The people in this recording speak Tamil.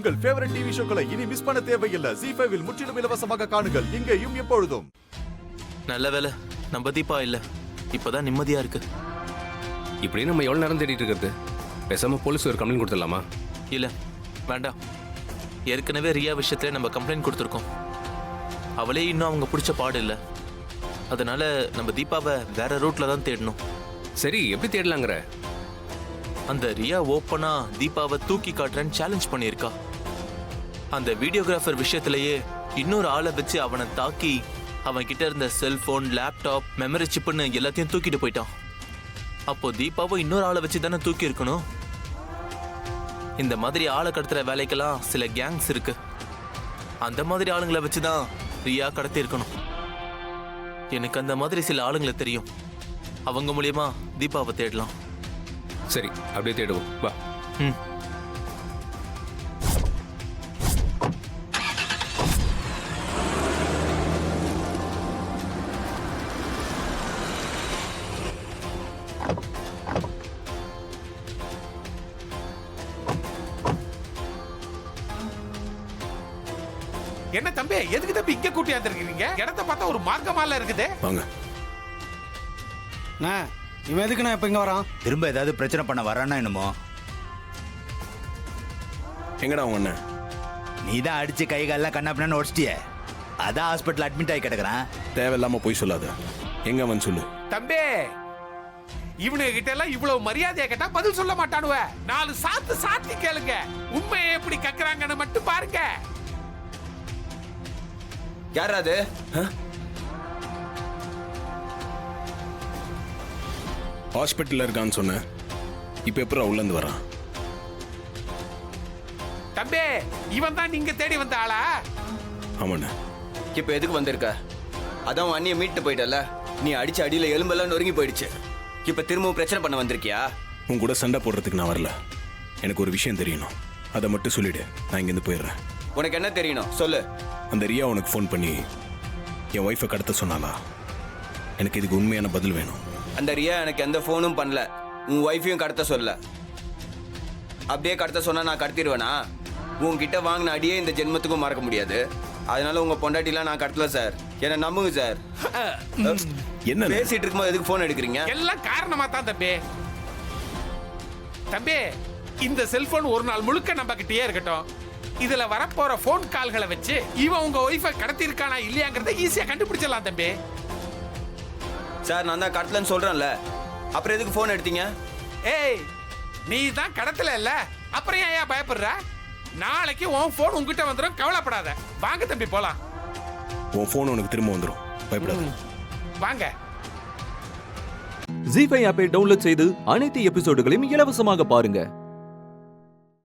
உங்கள் ஃபேவரட் டிவி ஷோக்களை இனி மிஸ் பண்ண தேவையில்லை. ZEE5 இல் முற்றிலும் இலவசமாக காணுங்கள். இங்கேயும் எப்பொழுதும். நல்ல வேலை நம்ம தீபா இல்ல, இப்பதான் நிம்மதியா இருக்கு. இப்படி நம்ம எவ்வளவு நேரம் தேடிட்டு இருக்கிறது? பேசாம போலீஸ் ஒரு கம்ப்ளைண்ட் கொடுத்துடலாமா? இல்ல வேண்டாம், ஏற்கனவே ரியா விஷயத்துல நம்ம கம்ப்ளைண்ட் கொடுத்துருக்கோம். அவளே இன்னும் அவங்க பிடிச்ச பாடு இல்லை. அதனால நம்ம தீபாவை வேற ரூட்ல தான் தேடணும். சரி, எப்படி தேடலாங்கிற? அந்த ரியா ஓப்பனா தீபாவை தூக்கி காட்டுறேன்னு சேலஞ்ச் பண்ணியிருக்கா. அந்த வீடியோகிராஃபர் விஷயத்திலேயே இன்னொரு ஆளை வச்சு அவனை தாக்கி அவன் கிட்ட இருந்த செல்போன், லேப்டாப், மெமரி சிப்புன்னு எல்லாத்தையும் தூக்கிட்டு போயிட்டான். அப்போ தீபாவை இன்னொரு ஆளை வச்சு தானே தூக்கி இருக்கணும். இந்த மாதிரி ஆளை கடத்துற வேலைக்கெல்லாம் சில கேங்ஸ் இருக்கு. அந்த மாதிரி ஆளுங்களை வச்சுதான் ரியா கடத்தி இருக்கணும். எனக்கு அந்த மாதிரி சில ஆளுங்களை தெரியும். அவங்க மூலியமா தீபாவை தேடலாம். சரி, அப்படியே தேடுவோம், வா. என்ன தம்பி, எதுக்கு தம்பி இங்க கூட்டி வந்திருக்கீங்க? இடத்த பார்த்தா ஒரு மார்க்கமால இருக்குது. வாங்க. இவன் எதுக்குண்ணா இப்ப இங்க வரான்? திரும்ப ஏதாவது பிரச்சனை பண்ண வரானா என்னமோ? எங்கடா உங்க அண்ணன்? நீ தான் அடிச்சு கை காலெல்லாம் கண்ணாப்பின்னு உடச்சிட்டிய. அதான் ஹாஸ்பிட்டல் அட்மிட் ஆகி கிடக்குறான். தேவையில்லாம போய் சொல்லாத. எங்க அவன் சொல்லு. தம்பி, இவனுங்க கிட்ட எல்லாம் இவ்வளவு மரியாதையா கேட்டா பதில் சொல்ல மாட்டானுவ. 4 சாத்தி கேளுங்க. உண்மையை எப்படி கக்குறாங்கன்னு மட்டும் பாருங்க. யாரா அது? ஹாஸ்பிட்டல்ல இருக்கான்னு சொன்ன. இப்ப எப்பறம் உள்ள இருந்து வரான்? தம்பி, இவன் தான் நீங்க தேடி வந்த ஆளா? ஆமாண்ணே. இப்ப எதுக்கு வந்திருக்க? அதான் உன் அண்ணியை மீட்டு போயிட்டல. நீ அடிச்ச அடியில எலும்பெல்லாம் நொறுங்கி போயிடுச்சு. இப்ப திரும்பவும் பிரச்சனை பண்ண வந்திருக்கியா? உன் கூட சண்டை போடுறதுக்கு நான் வரல. எனக்கு ஒரு விஷயம் தெரியணும். அதை மட்டும் சொல்லிடு, நான் இங்கிருந்து போயிடுறேன். உனக்கு என்ன தெரியணும் சொல்லு. அந்த ரியா உனக்கு ஃபோன் பண்ணி என் ஒய்ஃபை கடத்த சொன்னாலா? எனக்கு இதுக்கு உண்மையான பதில் வேணும். அந்த ரியா எனக்கு எந்த ஃபோனும் பண்ணல. உன் ஒய்ஃபையும் கடத்த சொல்லல. அப்படியே கடத்த சொன்னா நான் கடத்திடுவேனா? உன்கிட்ட வாங்கின அடியே இந்த ஜென்மத்துக்கும் மறக்க முடியாது. அதனால உங்க பொண்டாட்டிலாம் நான் கடத்தல சார். என்ன நம்புங்க சார். என்ன பேசிட்டு இருக்கும்போது எதுக்கு ஃபோன் எடுக்கிறீங்க? எல்லாம் காரணமா தான் தம்பி. தம்பி, இந்த செல்போன் ஒரு நாள் முழுக்க நம்ம கிட்டயே இருக்கட்டும். இதுல வரப்போற போன் கால்களை வச்சு இவன் உங்க ஒய்ஃபை கடத்தி இருக்கானா இல்லையாங்கிறத ஈஸியா கண்டுபிடிச்சிடலாம் தம்பி. சார், நான் தான் கடத்தலன்னு சொல்றேன்ல. அப்புறம் எதுக்கு ஃபோன் எடுத்தீங்க? ஏய், நீ தான் கடத்தல இல்ல, அப்புறம் ஏன் பயப்படுற? நாளைக்கு உன் போன் உங்ககிட்ட வந்துடும், கவலைப்படாத. வாங்க தம்பி போலாம். உன் போன் உனக்கு திரும்ப வந்துடும், பயப்படாத. வாங்க. ZEE5 ஆப்பை டவுன்லோட் செய்து அனைத்து எபிசோடுகளையும் இலவசமாக பாருங்க.